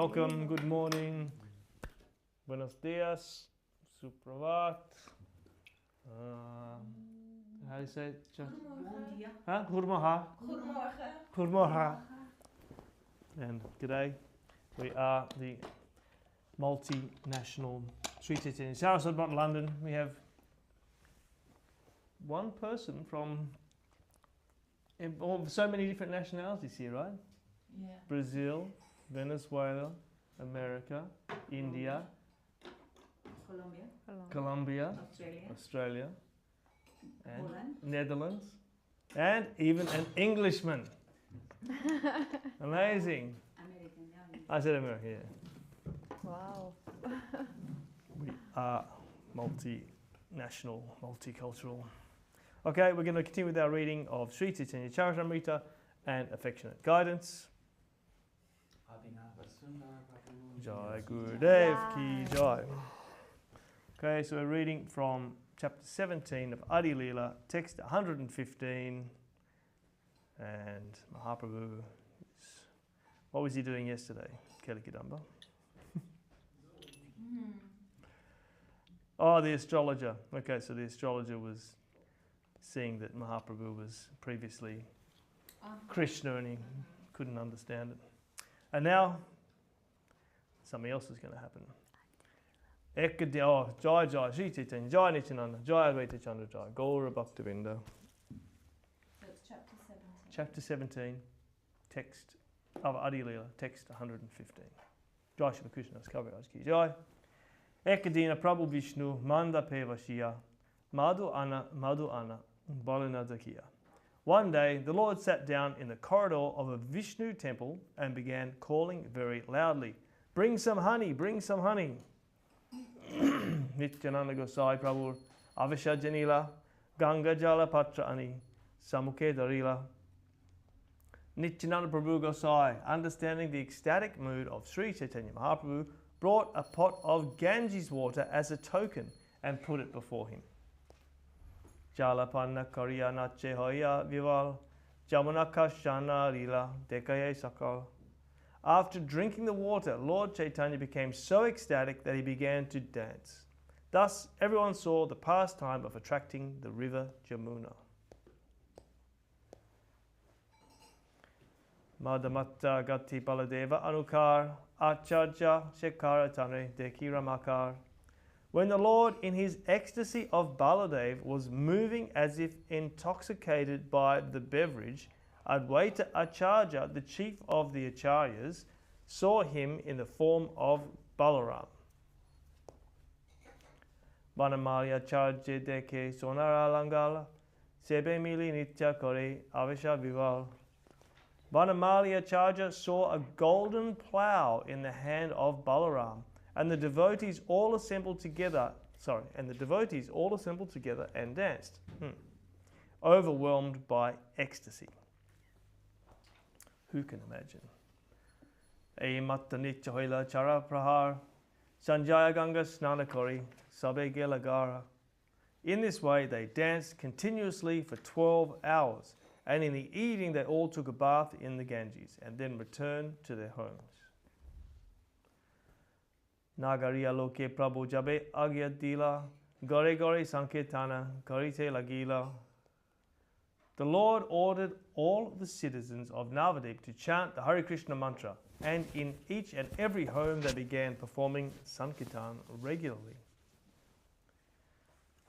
Welcome, good morning, buenos dias, supravat. How do you say it? Huh? Goedemorgen. Goedemorgen. And g'day. We are the multinational Sri Chaitanya Saraswat, not London. We have one person from so many different nationalities here, right? Yeah. Brazil, Venezuela, America, India, Colombia, Australia, and Poland. Netherlands, and even an Englishman. Amazing. American. I said America, yeah. Wow. We are multinational, multicultural. Okay, we're going to continue with our reading of Sri Caitanya-caritāmṛta and Affectionate Guidance. Abhinava, Sundar, Prabhu. Jai Gurudev ki jai. Okay, so we're reading from chapter 17 of Ādi-līlā, text 115. And Mahāprabhu, what was he doing yesterday? Kelikidamba. Oh, the astrologer. Okay, so the astrologer was seeing that Mahaprabhu was previously Krishna and he couldn't understand it. And now, something else is going to happen. Jai Jai, Sri Chaitanya, Jai Nityananda, Jai Advaita Chandra Jai, Gaura Bhaktivinda. So it's chapter 17. Chapter 17, text of Ādi-līlā, text 115. Jai Shri Kṛṣṇadāsa, Kavirāja ki Jai. Ekadina Prabhu Vishnu Manda Pevashiya Madhu Ana Balinadakiya. One day the Lord sat down in the corridor of a Vishnu temple and began calling very loudly, "Bring some honey, bring some honey." Nityananda Gosai Prabhu Avishajjanila Ganga Jala Patra Ani Samukhe Darila. Nityananda Prabhu Gosai, understanding the ecstatic mood of Sri Chaitanya Mahaprabhu, brought a pot of Ganges water as a token and put it before him. Ādi-līlā vival Jamunakashana lila dekaye sakal. After drinking the water, Lord Chaitanya became so ecstatic that he began to dance. Thus, everyone saw the pastime of attracting the river Jamuna. Madhamatta Gati Baladeva Anukar Acharya Shekara Tane Dekiramakar. When the Lord, in his ecstasy of Baladev, was moving as if intoxicated by the beverage, Advaita Acharya, the chief of the Acharyas, saw him in the form of Balaram. Vanamalya Acharya deke sonara langala, sebe mili nitya kore avisha vival. Vanamalya Acharya saw a golden plough in the hand of Balaram, and the devotees all assembled together. And danced, overwhelmed by ecstasy. Who can imagine? Matta nitya hoila chara prahar, sanjaya ganga snanakori, sabe gelagara. In this way they danced continuously for 12 hours, and in the evening they all took a bath in the Ganges and then returned to their homes. Nagariya loke Prabhu jabe Ādi-līlā, gore gore sankirtana karite lagila. The Lord ordered all the citizens of Navadip to chant the Hare Krishna mantra, and in each and every home they began performing Sankirtan regularly.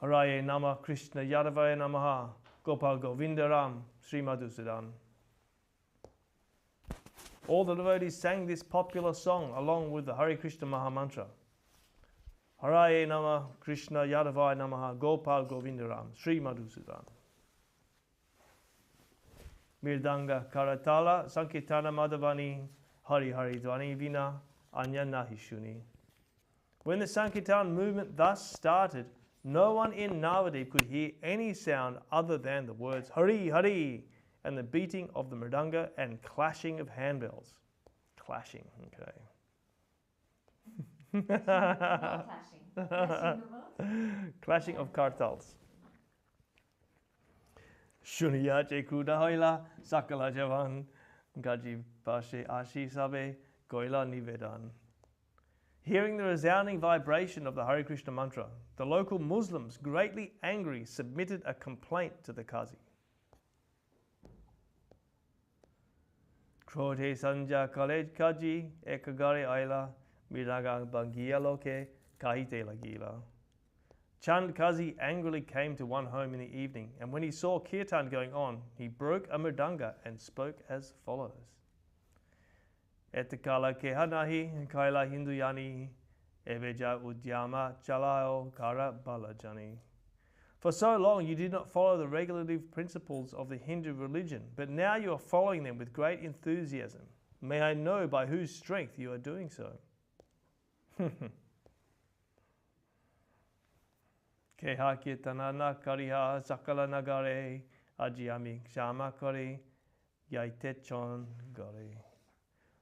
Haraye Nama Krishna Yadavaya Namaha Gopal Govinda Ram Sri Madhusudan. All the devotees sang this popular song along with the Hare Krishna Maha Mantra. Haraye Nama Krishna Yadavaya Namaha Gopal Govinda Ram Sri Madhusudan. Mirdanga Karatala Sankirtana Madhavani Hari Hari Dvani Vina Anya Nahishuni. When the Sankirtan movement thus started, no one in Navadip could hear any sound other than the words Hari Hari and the beating of the mridanga and clashing of handbells. Clashing, okay. Not clashing. Clashing of what? Clashing of kartals. Shuniya che kuda hoila sakala javan gaji pashe ashi sabe Koila Nivedan. Hearing the resounding vibration of the Hare Krishna mantra, the local Muslims, greatly angry, submitted a complaint to the Qazi. Krote Sanja Khaled Kaji Ekagare Aila Miraga Bangia Loke Kahite Lagila. Chand Qazi angrily came to one home in the evening, and when he saw kirtan going on, he broke a mridanga and spoke as follows. Etakala kehanahi kaila hinduyani eveja udyama chalao kara balajani. For so long you did not follow the regulative principles of the Hindu religion, but now you are following them with great enthusiasm. May I know by whose strength you are doing so? Keha kirtanana kariha sakala nagare ajiyami kshama kari yaitechon gare.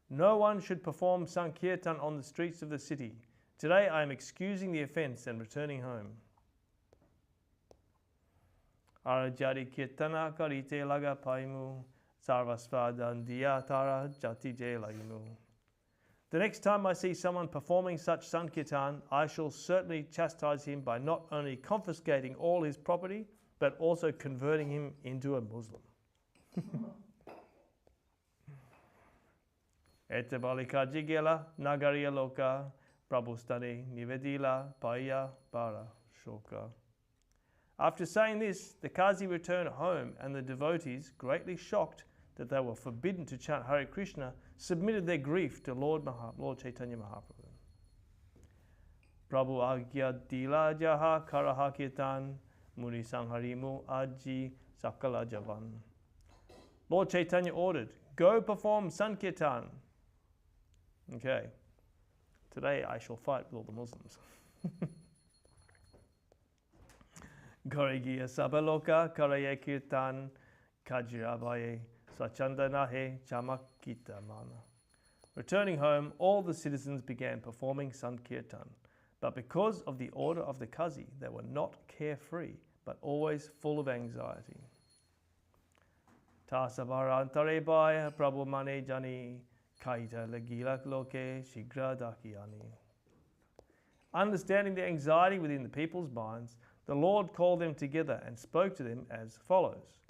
No one should perform Sankirtan on the streets of the city. Today I am excusing the offense and returning home. Arajari kirtana karite laga paimu sarvasvadandiya tara jatije laimu. The next time I see someone performing such Sankirtan, I shall certainly chastise him by not only confiscating all his property, but also converting him into a Muslim. Etebalika jigela nagariya loka prabhustane nivedila paya para shoka. After saying this, the Qazi returned home, and the devotees, greatly shocked that they were forbidden to chant Hare Krishna, submitted their grief to Lord Chaitanya Mahaprabhu. Prabhu Ādi-līlā jaha karaha kirtan muni sangharimu aji sakala javan. Lord Chaitanya ordered, go perform Sankirtan. Okay, today I shall fight with all the Muslims. Gorigiya sabaloka karaye kirtan kajirabaye sachandanahe chamakita mana. Returning home, all the citizens began performing Sankirtan, but because of the order of the Qazi, they were not carefree, but always full of anxiety. Tasavarantare Prabhu mane jani kaita lagila loke shigra dakiani. Understanding the anxiety within the people's minds, the Lord called them together and spoke to them as follows.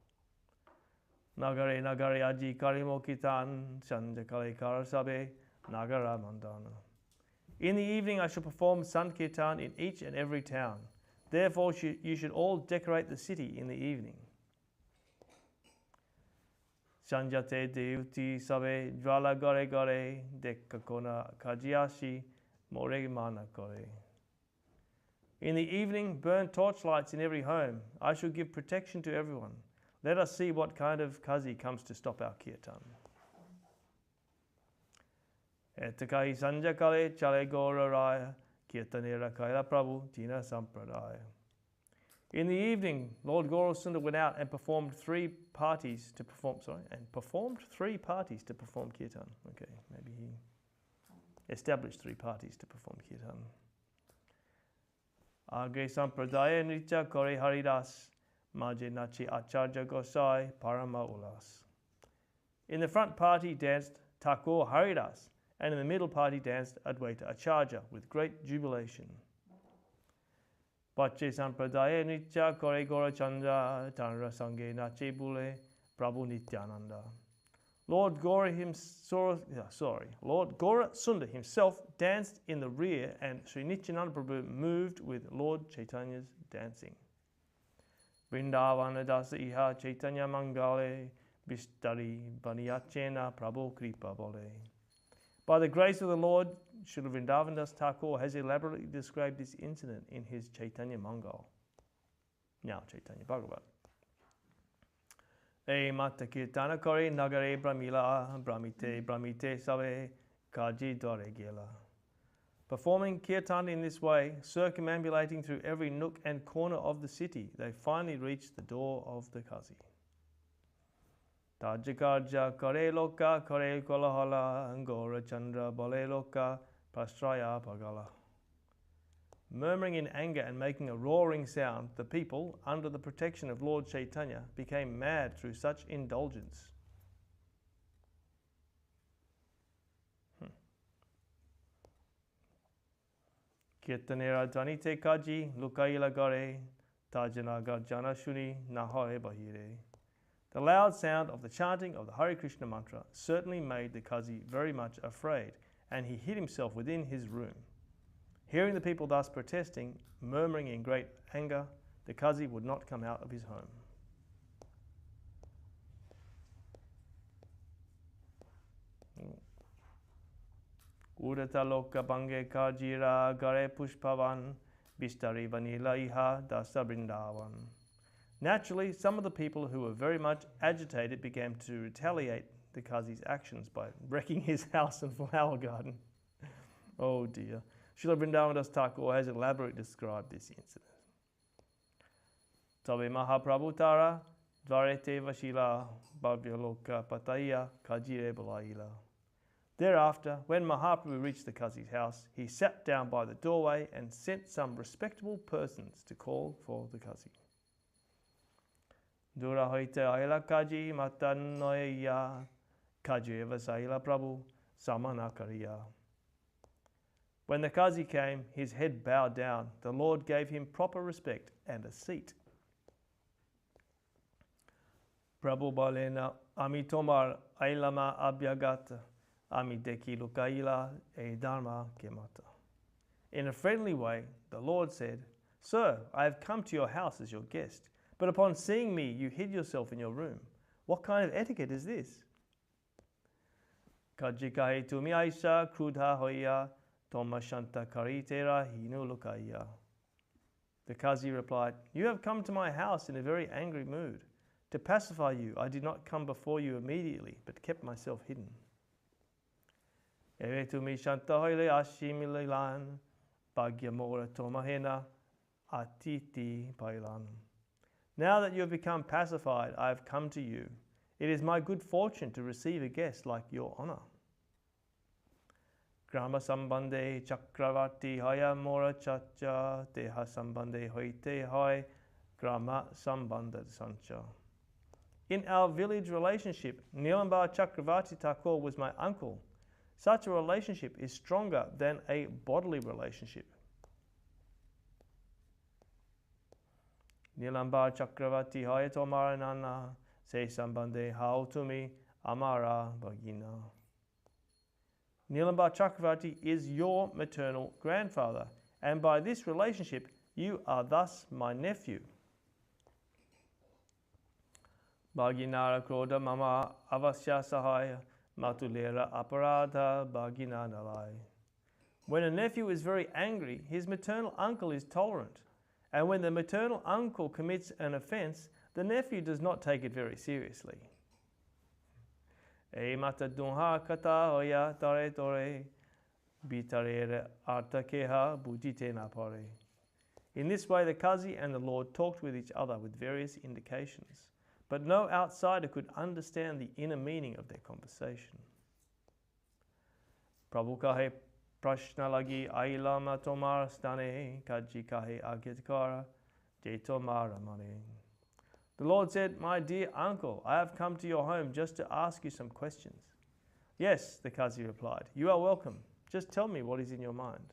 Nagare nagare aji karimo kitan sanjakale karasabe nagara mandana. In the evening I shall perform Sankirtan in each and every town. Therefore you should all decorate the city in the evening. Sanjate deuti sabe jvala gare gare dekakona kajiashi more mana kore. In the evening, burn torchlights in every home. I shall give protection to everyone. Let us see what kind of Qazi comes to stop our kirtan. Etakai sanjakale chale gora raya kirtanera kaila Prabhu tina sampradaya. In the evening, Lord Sundar went out and performed three parties to perform kirtan. Okay, maybe he established three parties to perform kirtan. Agre sampradaya nritya kore haridas maje nachi acharya gosai parama ulas. In the front party danced Thakur Haridas, and in the middle party danced Advaita Acharya with great jubilation. Pache sampradaya nritya kore gora chandra tanra sange nache bule Prabhu Nityananda. Lord Gora Sundar himself danced in the rear, and Sri Nityananda Prabhu moved with Lord Chaitanya's dancing. Vrindavana dasa iha Chaitanya mangale bistari baniyachena Prabhu kripa bole. By the grace of the Lord, Srila Vrindavan Das Thakur has elaborately described this incident in his Chaitanya Mangal. Now Chaitanya Bhagavat. E mata kirtana kore nagare brahmila brahmite save kaji dore gela. Performing kirtan in this way, circumambulating through every nook and corner of the city, they finally reached the door of the Qazi. Tajakarja kare loka kare kolahala angora chandra bale loka prastraya pagala. Murmuring in anger and making a roaring sound, the people, under the protection of Lord Chaitanya, became mad through such indulgence. Kirtanera Janite Kaji, Lukaila Gare, Tajanaga Janashuni, Nahoe Bahire. The loud sound of the chanting of the Hare Krishna mantra certainly made the Kazi very much afraid, and he hid himself within his room. Hearing the people thus protesting, murmuring in great anger, the Kazi would not come out of his home. Udata loka bange kajira gare pushpavan bistari vanila iha dasa brindavan. Naturally, some of the people who were very much agitated began to retaliate the Kazi's actions by wrecking his house and flower garden. Oh dear. Srila Vrindavan Das Thakur has elaborately described this incident. Tabe Mahaprabhu Tara Dvarete Vashila Bhavyaloka Pataya Kajire Balaila. Thereafter, when Mahaprabhu reached the Kazi's house, he sat down by the doorway and sent some respectable persons to call for the Kazi. Dura hoite aila Kaji matanoya Kaji Vasaila Prabhu Samanakariya. When the Kazi came, his head bowed down. The Lord gave him proper respect and a seat. Prabhu Balena Amitomar Ailama Abhyagata Amideki Lukaila E Dharma Kemata. In a friendly way, the Lord said, Sir, I have come to your house as your guest, but upon seeing me, you hid yourself in your room. What kind of etiquette is this? Kajikahe tumi aisha krudha hoya Caitanya-caritāmṛta hinu lukaya. The Kazi replied, You have come to my house in a very angry mood. To pacify you, I did not come before you immediately, but kept myself hidden. Now that you have become pacified, I have come to you. It is my good fortune to receive a guest like your honor. Grama sambande chakravarti haya mora chacha deha sambande hoite hai grama sambanda sancha. In our village relationship, Nilambar Chakravarti Thakur was my uncle. Such a relationship is stronger than a bodily relationship. Nilambar Chakravarti haya tomara nana se sambande hautumi amara bhagina. Nilambar Chakravarti is your maternal grandfather, and by this relationship, you are thus my nephew. Bhaginara kroda mama avasya sahaya matulera aparadha bhagina nalai. When a nephew is very angry, his maternal uncle is tolerant, and when the maternal uncle commits an offense, the nephew does not take it very seriously. E mata dunha kata hoya tare tore bitarere artakeha bujite napare. In this way, the Kazi and the Lord talked with each other with various indications, but no outsider could understand the inner meaning of their conversation. Prabhu kahe prashna lagi ailama tomar stane kaji kahe agitkara je tomara mane. The Lord said, My dear uncle, I have come to your home just to ask you some questions. Yes, the Kazi replied, You are welcome. Just tell me what is in your mind.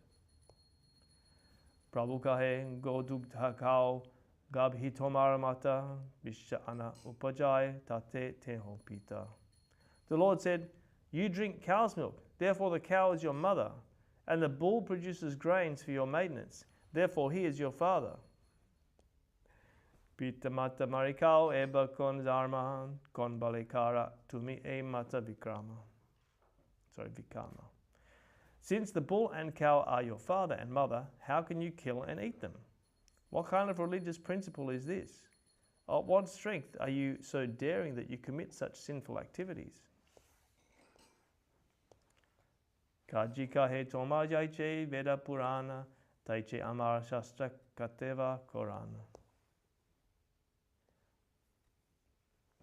Prabhu kahe godugdha kao gabhi tomara mata vishana upajai tate teho pita. The Lord said, You drink cow's milk, therefore the cow is your mother, and the bull produces grains for your maintenance, therefore he is your father. Pita mata marikao eba kon dharma kon balekara tumi e mata vikrama. Vikama. Since the bull and cow are your father and mother, how can you kill and eat them? What kind of religious principle is this? Of what strength are you so daring that you commit such sinful activities? Kaji kahe toma jaiche veda purana taiche amar shastra kateva korana.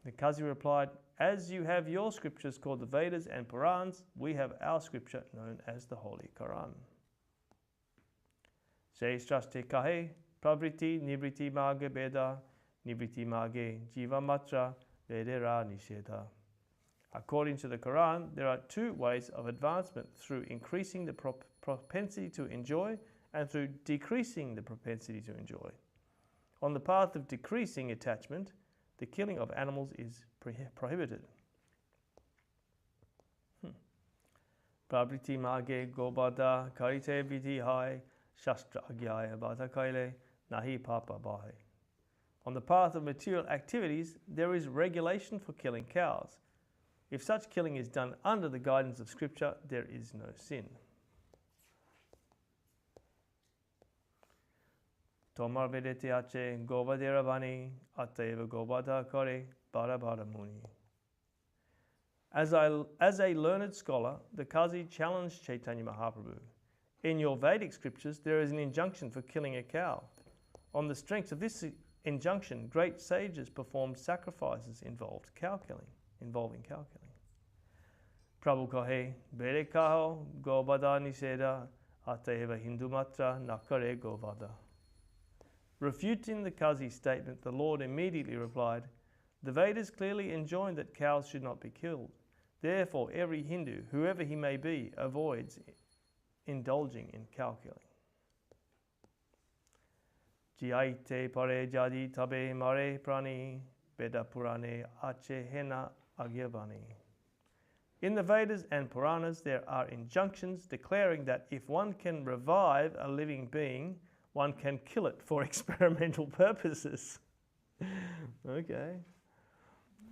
The Kazi replied, As you have your scriptures called the Vedas and Purans, we have our scripture known as the Holy Quran. Shaistraste kahe pravriti nivriti mage beda nivriti mage jiva matra vedera nisheda. According to the Quran, there are two ways of advancement through increasing the propensity to enjoy and through decreasing the propensity to enjoy. On the path of decreasing attachment, the killing of animals is prohibited. Prabriti mage gobada karite viti hai shastra agyaya bata kaile nahi papa bahe. On the path of material activities, there is regulation for killing cows. If such killing is done under the guidance of scripture, there is no sin. Tomar vedete ache govadera bani ateva gobada kare bara muni. As a learned scholar, the Kazi challenged Chaitanya Mahaprabhu. In your Vedic scriptures, there is an injunction for killing a cow. On the strength of this injunction, great sages performed sacrifices involving cow killing. Prabhu kahe, bere kaho, gobada niseda, ateva hindumatra nakare govada. Refuting the Kazi's statement, the Lord immediately replied, the Vedas clearly enjoin that cows should not be killed. Therefore, every Hindu, whoever he may be, avoids indulging in cow killing. Jiaite pare jadi tabe mare prani beda purane ache hena agyavani. In the Vedas and Puranas, there are injunctions declaring that if one can revive a living being, one can kill it for experimental purposes. Okay.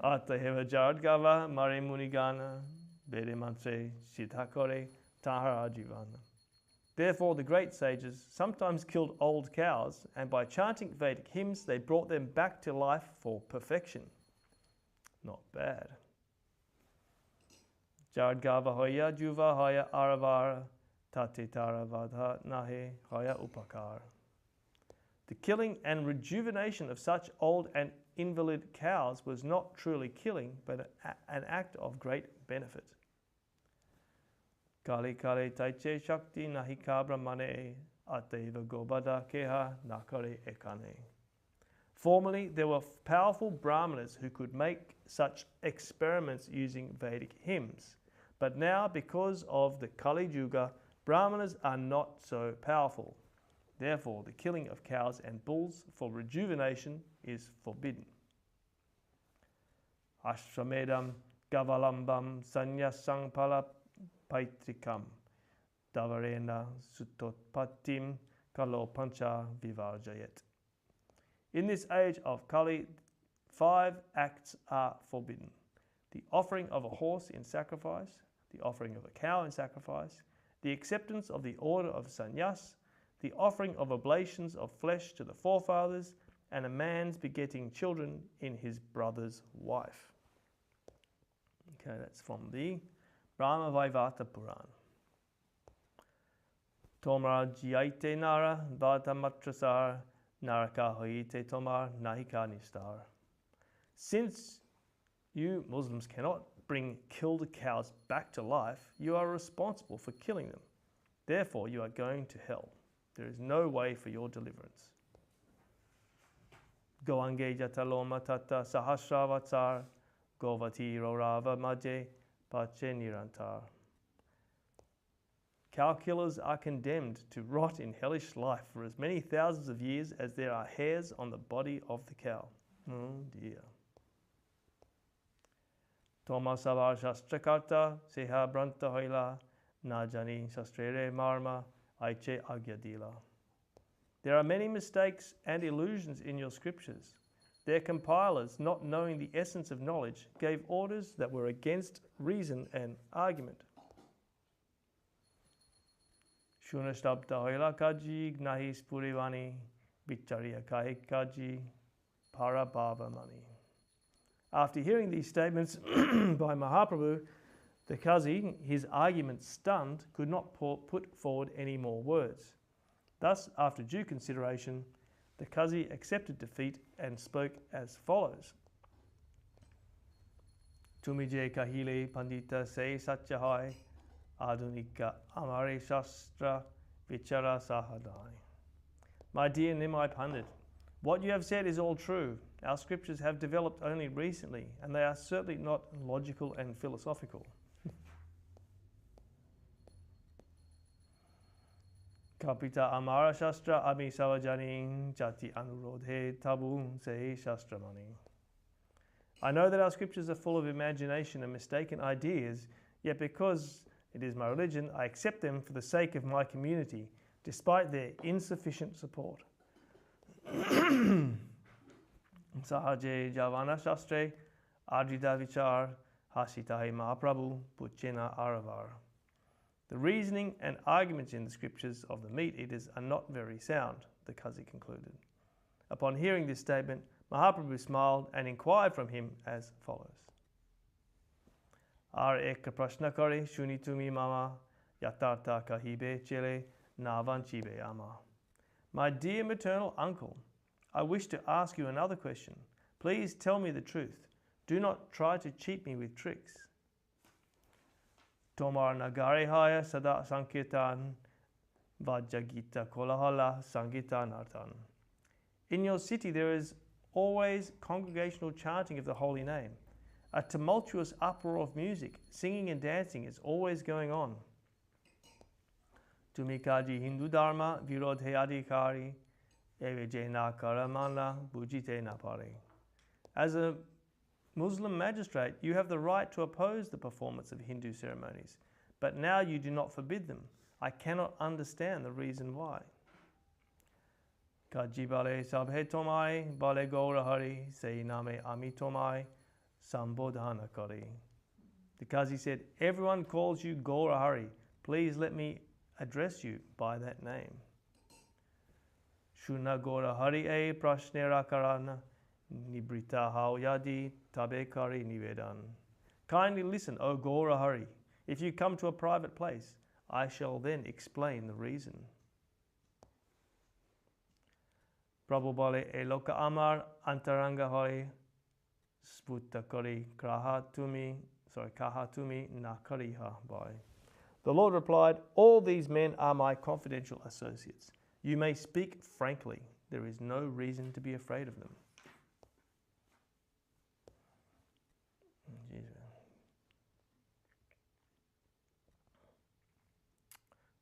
Ataheva jardgava mare munigana bede mantre siddhakore tahara jivana. Therefore, the great sages sometimes killed old cows, and by chanting Vedic hymns, they brought them back to life for perfection. Not bad. Jardgava hoya juva hoya aravara tate taravadha nahe hoya upakar. The killing and rejuvenation of such old and invalid cows was not truly killing, but an act of great benefit. Kali kale taiche shakti nahi kabra mane ateva gobada keha nakare ekane. Formerly, there were powerful brahmanas who could make such experiments using Vedic hymns. But now, because of the Kali Yuga, brahmanas are not so powerful. Therefore, the killing of cows and bulls for rejuvenation is forbidden. Ashramedam gavalambam sanyasang palapaitrikam davarena sutotpatim kalo pancha vivarjayet. In this age of Kali, 5 acts are forbidden: the offering of a horse in sacrifice, the offering of a cow in sacrifice, the acceptance of the order of sannyas, the offering of oblations of flesh to the forefathers, and a man's begetting children in his brother's wife. Okay, that's from the Brahma Vaivata Puran. Tomar jiaite nara vata matrasar naraka hoite tomar nahika nistar. Since you Muslims cannot bring killed cows back to life, you are responsible for killing them. Therefore, you are going to hell. There is no way for your deliverance. Goange jataloma tata sahasravatsar govati rorava maje pache nirantar. Cow killers are condemned to rot in hellish life for as many thousands of years as there are hairs on the body of the cow. Oh dear. Toma savar shastrakarta seha branta hoila najani shastrere marma aiche Ādi-līlā. There are many mistakes and illusions in your scriptures. Their compilers, not knowing the essence of knowledge, gave orders that were against reason and argument. Shunashtabda hoila kaji gnahis purivani vicharya kai kaji parabhavamani. After hearing these statements by Mahaprabhu, the Kazi, his argument stunned, could not put forward any more words. Thus, after due consideration, the Kazi accepted defeat and spoke as follows. Tumije kahile pandita se satchahai adunika amare shastra vichara sahadai. My dear Nimai Pandit, what you have said is all true. Our scriptures have developed only recently, and they are certainly not logical and philosophical. Kapita Amara Shastra Abhi Savajani Jati Anurodhe Tabu Se Shastramani. I know that our scriptures are full of imagination and mistaken ideas, yet because it is my religion, I accept them for the sake of my community, despite their insufficient support. Sahaje Javana Shastre Adrita Vichar Hasitahe Mahaprabhu Puchena Aravar. The reasoning and arguments in the scriptures of the meat eaters are not very sound, the Kazi concluded. Upon hearing this statement, Mahaprabhu smiled and inquired from him as follows. Ar eka prashna kare shunitumi mama yatarta kahibe chele navanchibe ama. My dear maternal uncle, I wish to ask you another question. Please tell me the truth. Do not try to cheat me with tricks. Tomar nagare haya sada sankirtan vajagita kolahala sangitanartan. In your city there is always congregational chanting of the holy name. A tumultuous uproar of music, singing and dancing is always going on. Tumikaji Hindu Dharma virodhe adhikari evejena karamana bujite napari. As a Muslim magistrate, you have the right to oppose the performance of Hindu ceremonies, but now you do not forbid them. I cannot understand the reason why. Kaji bale sabhe tomai bale gaura hari sei name amitomai sambodhana kari. The Kazi said, everyone calls you Gaura Hari. Please let me address you by that name. Shuna Gaura Hari e prashnera karana nibrita hauyadi tabekari nivedan. Kindly listen, O Gaura Hari. If you come to a private place, I shall then explain the reason. Prabhu bale eloka amar antaranga hari sputa kari kaha tumi nakariha bhai. The Lord replied, all these men are my confidential associates. You may speak frankly. There is no reason to be afraid of them.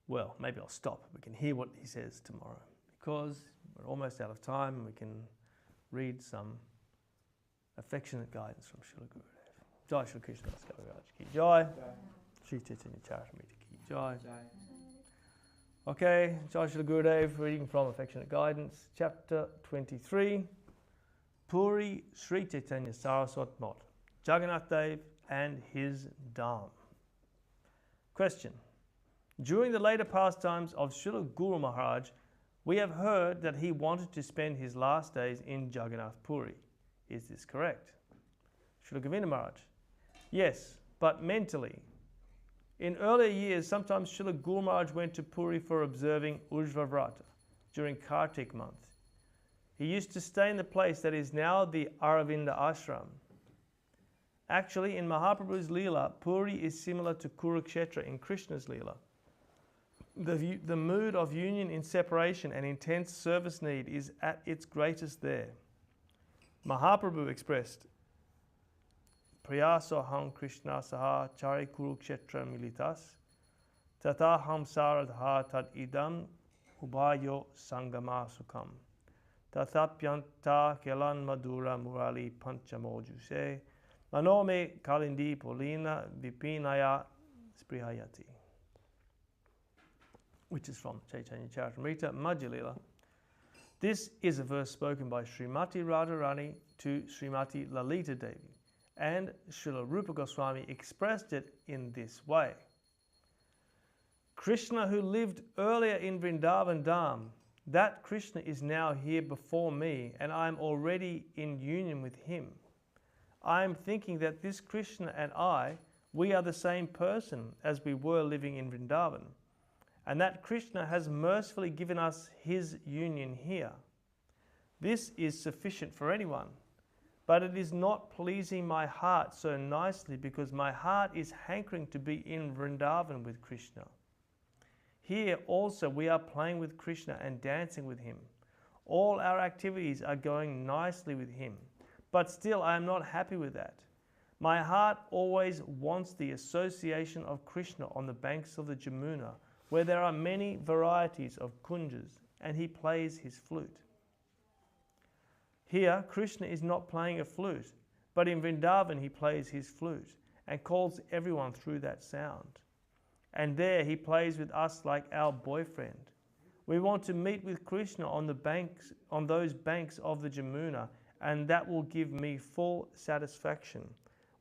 Well, maybe I'll stop. We can hear what he says tomorrow, because we're almost out of time and we can read some affectionate guidance from Srila Gurudev. Jai Srila Kṛṣṇadāsa Kavirāja ki Jai. Sri Caitanya-caritāmṛta ki Jai. Okay, Jai Srila Gurudev, reading from Affectionate Guidance, chapter 23, Puri Sri Chaitanya Saraswat Mott, Jagannath Dev and his Dham. Question. During the later pastimes of Srila Guru Maharaj, we have heard that he wanted to spend his last days in Jagannath Puri. Is this correct? Srila Govinda Maharaj. Yes, but mentally. In earlier years, sometimes Srila Guru Maharaj went to Puri for observing Ujva Vrata during Kartik month. He used to stay in the place that is now the Aravinda Ashram. Actually, in Mahaprabhu's Leela, Puri is similar to Kurukshetra in Krishna's Leela. The mood of union in separation and intense service need is at its greatest there. Mahaprabhu expressed, Priyasoham Krishna Saha Chari Kurukshetra Militas Tata Ham Saradha Tad Idam Ubayo Sangama Sukham Tatapyanta Kelan Madura Murali Panchamojuse Manome Kalindi Polina Vipinaya Sprihayati. Which is from Caitanya-caritāmṛta, Ādi-līlā. This is a verse spoken by Srimati Radharani to Srimati Lalita Devi, and Srila Rupa Gosvāmī expressed it in this way. Krishna who lived earlier in Vrindavan Dham, that Krishna is now here before me, and I am already in union with him. I am thinking that this Krishna and I, we are the same person as we were living in Vrindavan, and that Krishna has mercifully given us his union here. This is sufficient for anyone, but it is not pleasing my heart so nicely because my heart is hankering to be in Vrindavan with Krishna. Here also we are playing with Krishna and dancing with him. All our activities are going nicely with him, but still I am not happy with that. My heart always wants the association of Krishna on the banks of the Jamuna, where there are many varieties of kunjas, and he plays his flute. Here, Krishna is not playing a flute, but in Vrindavan he plays his flute and calls everyone through that sound. And there he plays with us like our boyfriend. We want to meet with Krishna on those banks of the Jamuna, and that will give me full satisfaction.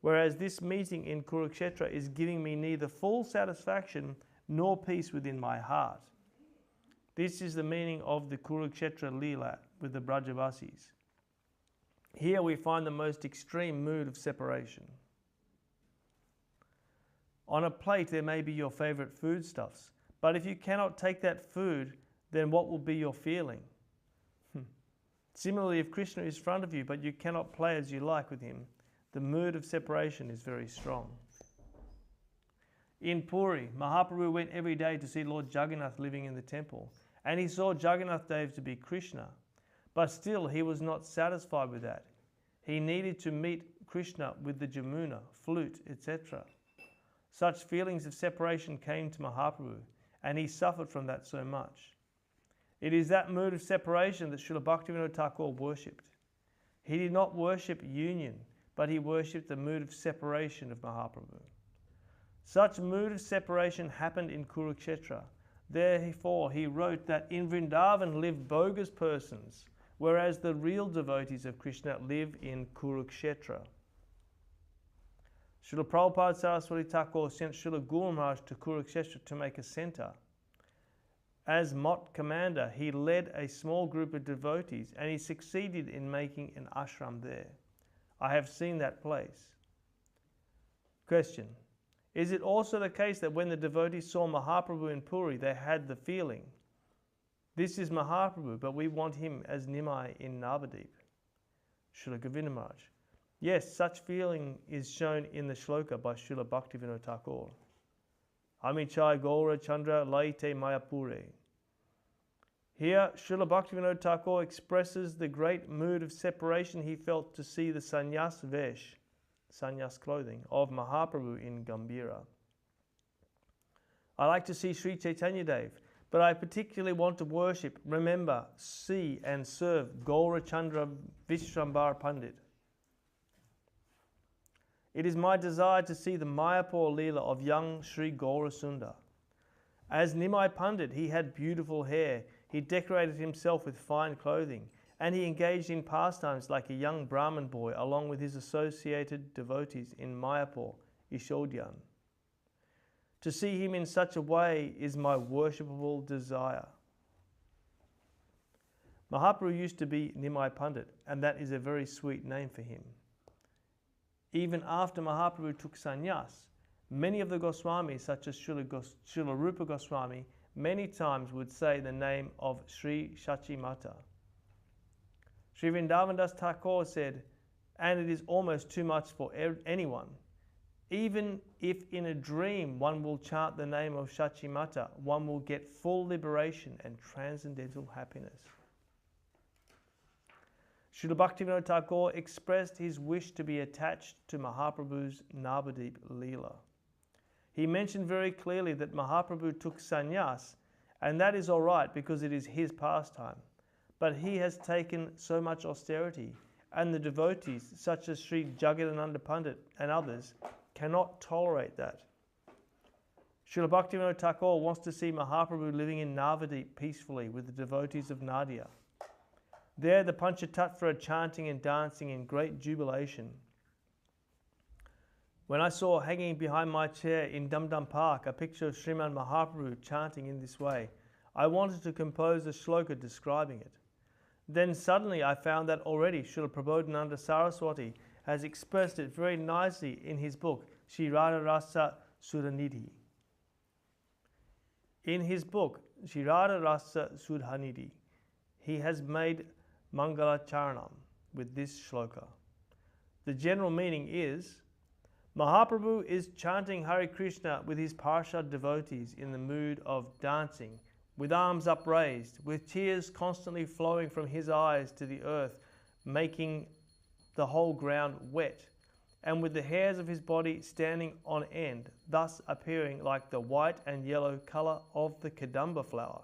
Whereas this meeting in Kurukshetra is giving me neither full satisfaction nor peace within my heart. This is the meaning of the Kurukshetra Līlā with the Brajavasis. Here we find the most extreme mood of separation. On a plate there may be your favorite foodstuffs, but if you cannot take that food, then what will be your feeling? Similarly, if Krishna is in front of you, but you cannot play as you like with him, the mood of separation is very strong. In Puri, Mahaprabhu went every day to see Lord Jagannath living in the temple, and he saw Jagannath Dev to be Krishna, but still he was not satisfied with that. He needed to meet Krishna with the Jamuna, flute, etc. Such feelings of separation came to Mahaprabhu, and he suffered from that so much. It is that mood of separation that Srila Bhaktivinoda Thakur worshipped. He did not worship union, but he worshipped the mood of separation of Mahaprabhu. Such mood of separation happened in Kurukshetra. Therefore, he wrote that in Vrindavan live bogus persons, whereas the real devotees of Krishna live in Kurukshetra. Srila Prabhupada Saraswati Thakur sent Srila Guru Maharaj to Kurukshetra to make a center. As Mott commander, he led a small group of devotees and he succeeded in making an ashram there. I have seen that place. Question: is it also the case that when the devotees saw Mahaprabhu in Puri, they had the feeling, this is Mahaprabhu, but we want him as Nimai in Navadip? Srila Govinda Maharaj: yes, such feeling is shown in the shloka by Srila Bhaktivinoda Thakur. Amichai Gaura Chandra Laite Mayapure. Here, Srila Bhaktivinoda Thakur expresses the great mood of separation he felt to see the sannyas vesh, sannyas clothing, of Mahaprabhu in Gambhira. I like to see Sri Chaitanya Dev, but I particularly want to worship, remember, see and serve Gaura Chandra Vishrambar Pandit. It is my desire to see the Mayapur Leela of young Sri Gaura Sundar. As Nimai Pandit, he had beautiful hair, he decorated himself with fine clothing, and he engaged in pastimes like a young Brahmin boy along with his associated devotees in Mayapur, Ishodhyan. To see him in such a way is my worshipable desire. Mahaprabhu used to be Nimai Pandit, and that is a very sweet name for him. Even after Mahaprabhu took sannyas, many of the Gosvāmis, such as Srila Rupa Gosvāmi, many times would say the name of Sri Shachimata. Sri Vrindavandas Thakur said, and it is almost too much for anyone. Even if in a dream one will chant the name of Shachimata, one will get full liberation and transcendental happiness. Srila Bhaktivinoda Thakur expressed his wish to be attached to Mahaprabhu's Navadip Leela. He mentioned very clearly that Mahaprabhu took sannyas, and that is all right because it is his pastime. But he has taken so much austerity, and the devotees, such as Sri Jagadananda Pandit and others, cannot tolerate that. Srila Bhaktivinoda Thakur wants to see Mahaprabhu living in Navadip peacefully with the devotees of Nadia. There the Panchatattva are chanting and dancing in great jubilation. When I saw hanging behind my chair in Dum Dum Park a picture of Sriman Mahaprabhu chanting in this way, I wanted to compose a shloka describing it. Then suddenly I found that already Srila Prabodhananda Saraswati has expressed it very nicely in his book, Shri Radha Rasa Sudhanidhi. In his book, Shri Radha Rasa Sudhanidhi, he has made Mangala Charanam with this shloka. The general meaning is, Mahaprabhu is chanting Hare Krishna with his Parshad devotees in the mood of dancing, with arms upraised, with tears constantly flowing from his eyes to the earth, making the whole ground wet. and with the hairs of his body standing on end, thus appearing like the white and yellow colour of the Kadamba flower.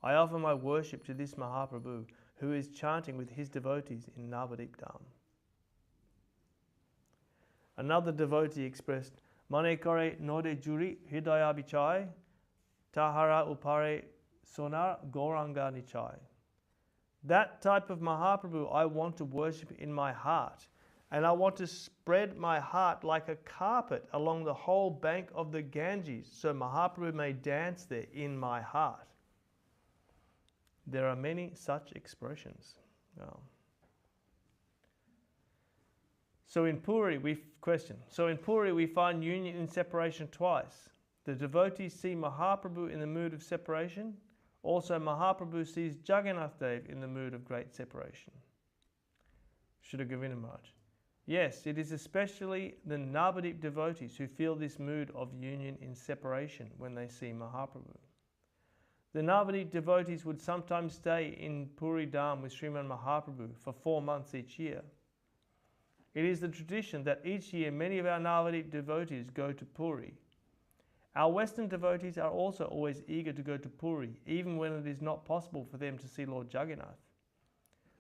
I offer my worship to this Mahaprabhu, who is chanting with his devotees in Navadip Dham. Another devotee expressed, Mane kore node juri hridaya bichai, tahara upare sonar goranga nichai. That type of Mahaprabhu I want to worship in my heart, and I want to spread my heart like a carpet along the whole bank of the Ganges, so Mahaprabhu may dance there in my heart. There are many such expressions. So in Puri, we find union in separation twice. The devotees see Mahaprabhu in the mood of separation. Also, Mahaprabhu sees Jagannath Dev in the mood of great separation. Srila Govinda Maharaj. Yes, it is especially the Navadip devotees who feel this mood of union in separation when they see Mahaprabhu. The Navadip devotees would sometimes stay in Puri Dham with Sriman Mahaprabhu for 4 months each year. It is the tradition that each year many of our Navadip devotees go to Puri. Our Western devotees are also always eager to go to Puri, even when it is not possible for them to see Lord Jagannath.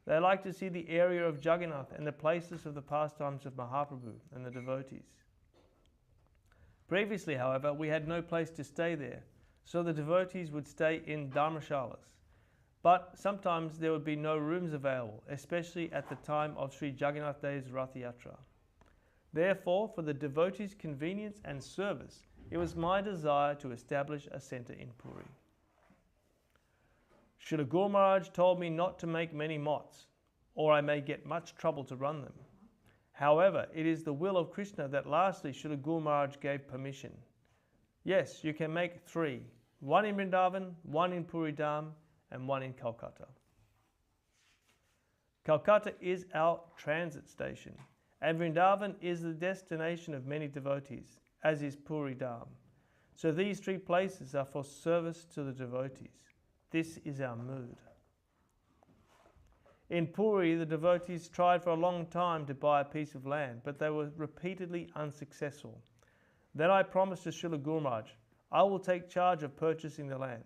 They like to see the area of Jagannath and the places of the pastimes of Mahaprabhu and the devotees. Previously, however, we had no place to stay there, so the devotees would stay in dharmashalas. But sometimes there would be no rooms available, especially at the time of Sri Jagannath Dev's Rath Yatra. Therefore, for the devotees' convenience and service, it was my desire to establish a centre in Puri. Srila Guru Maharaj told me not to make many mots, or I may get much trouble to run them. However, it is the will of Krishna that lastly Srila Guru Maharaj gave permission. Yes, you can make 3, 1 in Vrindavan, 1 in Puri Dham, and 1 in Calcutta. Calcutta is our transit station, and Vrindavan is the destination of many devotees, as is Puri Dham. So these 3 places are for service to the devotees. This is our mood. In Puri, the devotees tried for a long time to buy a piece of land, but they were repeatedly unsuccessful. Then I promised to Srila Guru Maharaj, I will take charge of purchasing the land.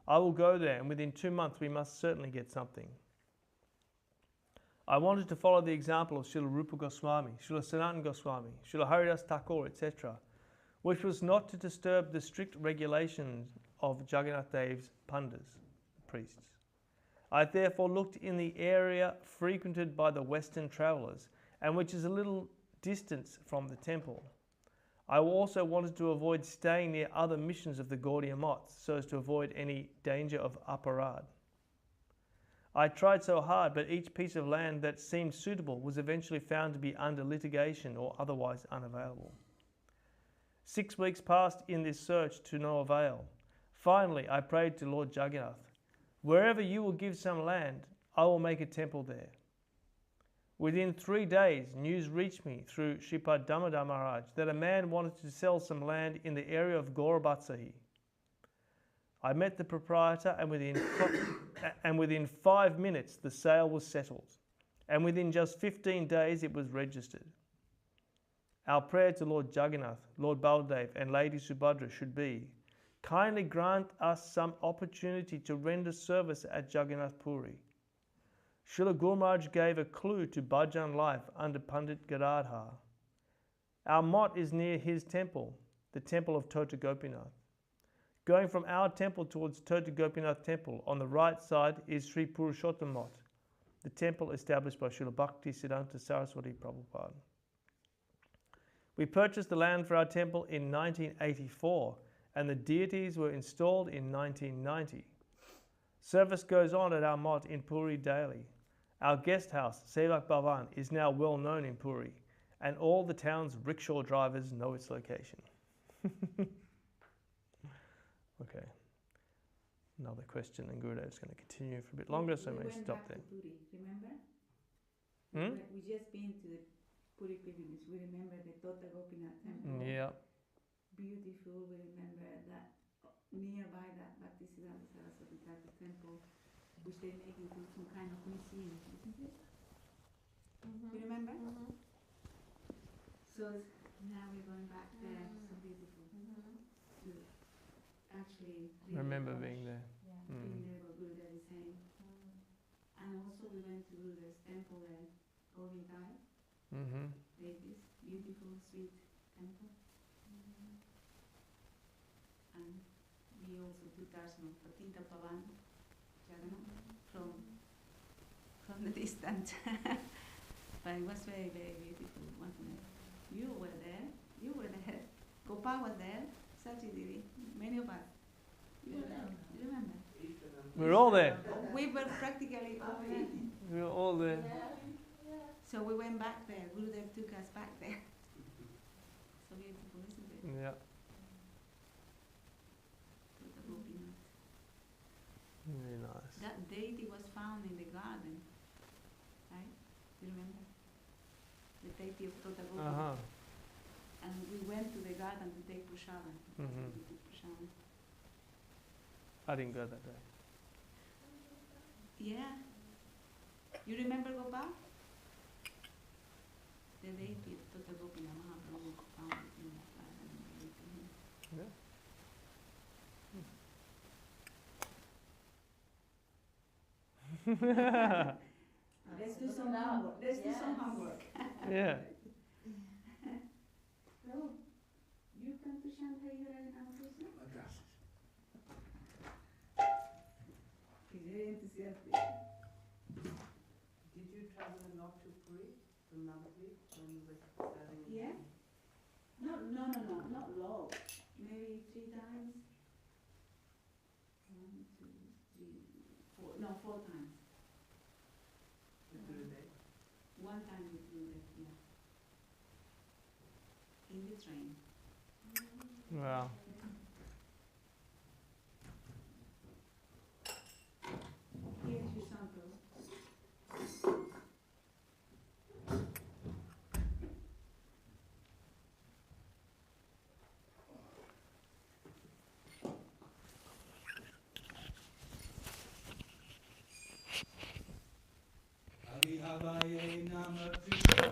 I will go there, and within 2 months we must certainly get something. I wanted to follow the example of Srila Rupa Goswami, Srila Sanatana Goswami, Srila Haridas Thakur, etc., which was not to disturb the strict regulations of Jagannath Dev's pandas, priests. I therefore looked in the area frequented by the Western travellers, and which is a little distance from the temple. I also wanted to avoid staying near other missions of the Gaudiya Moths, so as to avoid any danger of aparad. I tried so hard, but each piece of land that seemed suitable was eventually found to be under litigation or otherwise unavailable. 6 weeks passed in this search to no avail. Finally, I prayed to Lord Jagannath, wherever you will give some land, I will make a temple there. Within 3 days, news reached me through Sripad Damodar Maharaj that a man wanted to sell some land in the area of Gaurabatsahi. I met the proprietor, and within 5 minutes the sale was settled, and within just 15 days it was registered. Our prayer to Lord Jagannath, Lord Baldev and Lady Subhadra should be, kindly grant us some opportunity to render service at Jagannath Puri. Srila Guru Maharaj gave a clue to bhajan life under Pandit Gadadhar. Our mott is near his temple, the temple of Tota Gopinath. Going from our temple towards Tota Gopinath temple, on the right side is Sri Purushottam Mott, the temple established by Srila Bhakti Siddhanta Saraswati Prabhupada. We purchased the land for our temple in 1984, and the deities were installed in 1990. Service goes on at our mott in Puri daily. Our guest house, Sevak Bhavan, is now well known in Puri, and all the town's rickshaw drivers know its location. Okay. Another question, and Gurudev is going to continue for a bit longer, so I may stop there. Puri, remember? Hmm? We just been to the Puri pilgrimage. We remember the Tota Gopinath temple. Yeah. Beautiful. We remember that nearby that Bhakti Siddhanta Saraswati type of temple, which they make into some kind of museum, isn't it? Mm-hmm. You remember? Mm-hmm. So now we're going back there. So beautiful to actually Remember being there. being there what Gurudev is saying. And also we went to Gurudev temple there, Govinda. This beautiful, sweet temple. And we also do darshan for Tinta Pavan from the distance. But it was very, very beautiful, wasn't it? You were there. Gopal was there. Sajidiri, many of us. You were there. You remember? We were all there. We were practically all there. We were all there. So we went back there. Gurudev took us back there. So beautiful, isn't it? Yeah. To the Gopinath. Very nice. That deity was found in the garden, right? Do you remember? The deity of Tota Gopinath. And we went to the garden to take prasadam. I didn't go that day. Yeah. You remember Gopal? The deity of Tota Gopinath, Mahaprabhu found it in that garden and gave it to him. Yeah. Let's do some homework. Let's do some homework. Yeah. Prabhu, you come to Shanghai and Krishna? My glasses. He's very enthusiastic. Did you travel a lot to Puri from Navadvip when you were serving? Yeah? No, not long. Maybe 3 times. 1, 2, 3, 4. No, 4 times. With Gurudev? 1 time with Gurudev, yeah. In the train. Wow. Here's your sample. Abhinavaya nama Krishna,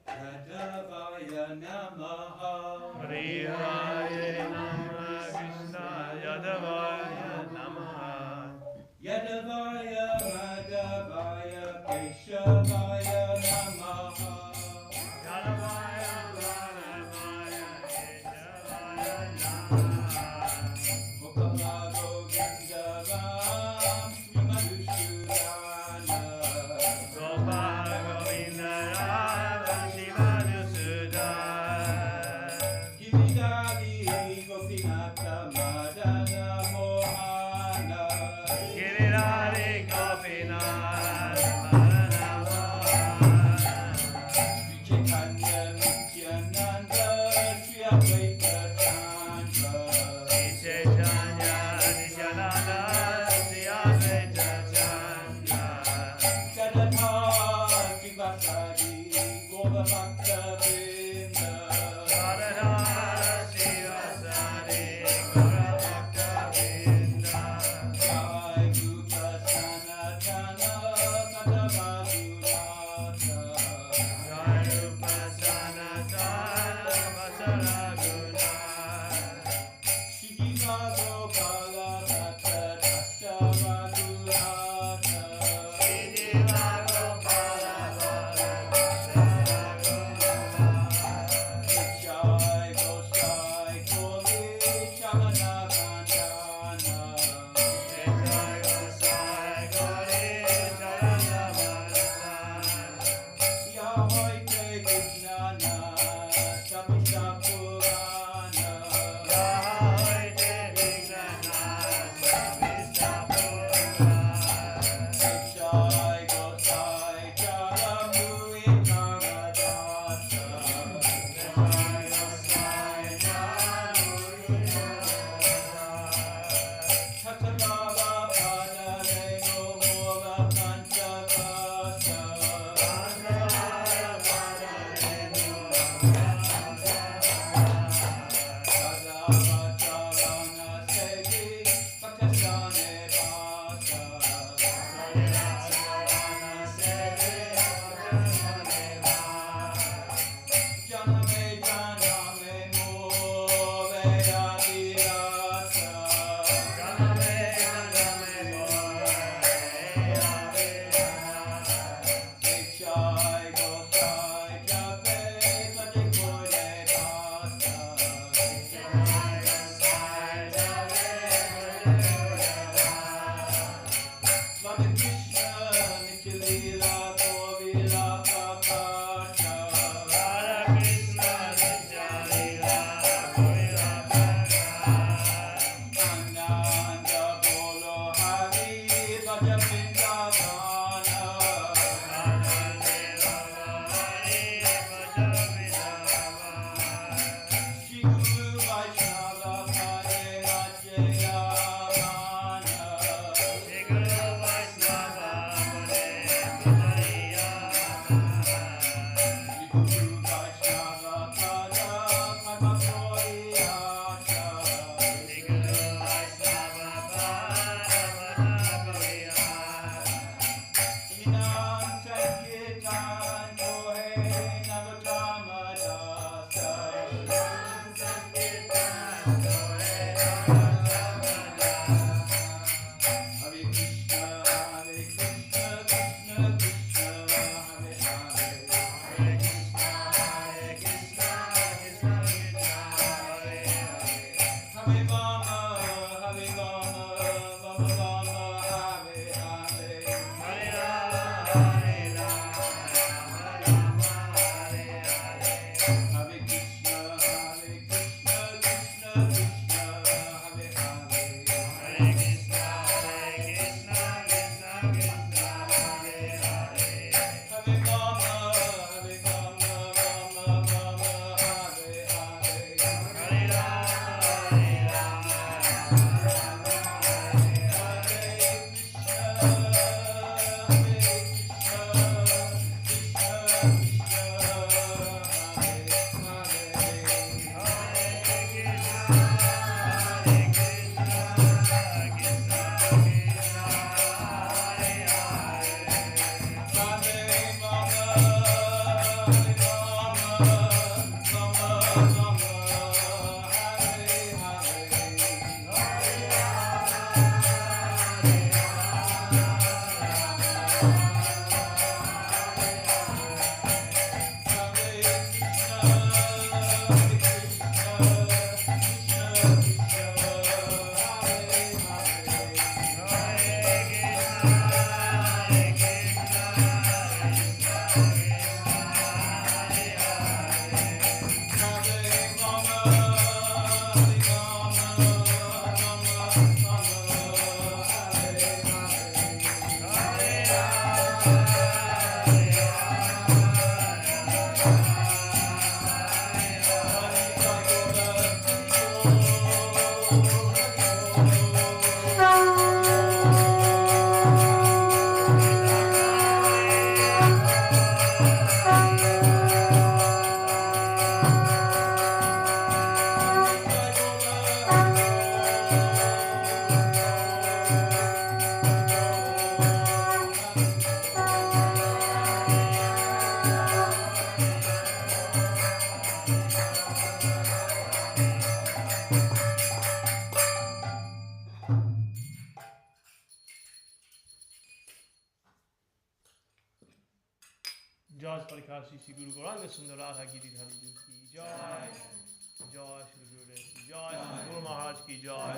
Yadavaya namaha. Hare Nama Krishna Yadavaya Namaha. Yadavaya Madhavaya Keshavaya namaha. Yadavaya Madhavaya Keshavaya Namaha. Gopala Govinda Ram Srimadhusurana. Gopala Govinda Rama Shiva Sundar. Giridhari Gopinatha Madana Mohana. Girirari Gopinath Madana Mohana. Sri Chaitanya Nityananda Sri Advaita Chandra. Caitanya-caritāmṛta Sri Advaita Chandra. Gadadhar Srivasadi Gaura Bhakta Vrinda. Kavirāja Srivasadi Gaura Bhakta Govinda. Jai Rupa Sanatana Madhavadurata. Jai Rupa Sanatana Vataraguna. Shiva Gopala Bhatta Dasya Madhurata. Siddhiva Gopala Bhatta Jai Gosai Koli Shamana Vandana. Jai Gosai Gauri Charanavana. Yahoite Vijnana Samisa Purana. Yahoite Vignana Samista Purana. Jai Gosai Jaramuri Kavirāja. Jai Gosai Jamuri Tathagata Padare Nomora Panchavasa. Purana. Jai Parikasi Sri Guru Gauranga Sundarata Giri Dhari Ki Jai. Jai Shri Gurudev Ki Jai. Guru Maharaj Ki Jai.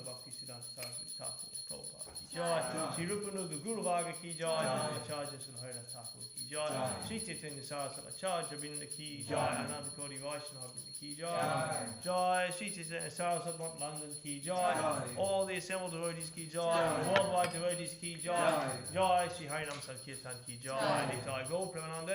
Bhakti Siddhanta Saraswat Thakur Prabhupada Ki Jai. Shri Rupanuga Guru Vaga Ki Jai. Acharya Sulhara Thakur Ki Jai. Shri Chaitanya Saraswat Acharya Govinda Ki Jai. Ananda Kori Vaishnava Ki Jai. Jai Shri Chaitanya Saraswat Mount London Ki Jai. All the assembled devotees Ki Jai. Worldwide devotees Ki Jai. Jai Shri Harinam Sankirtan Ki Jai. Nitai Go Premanande.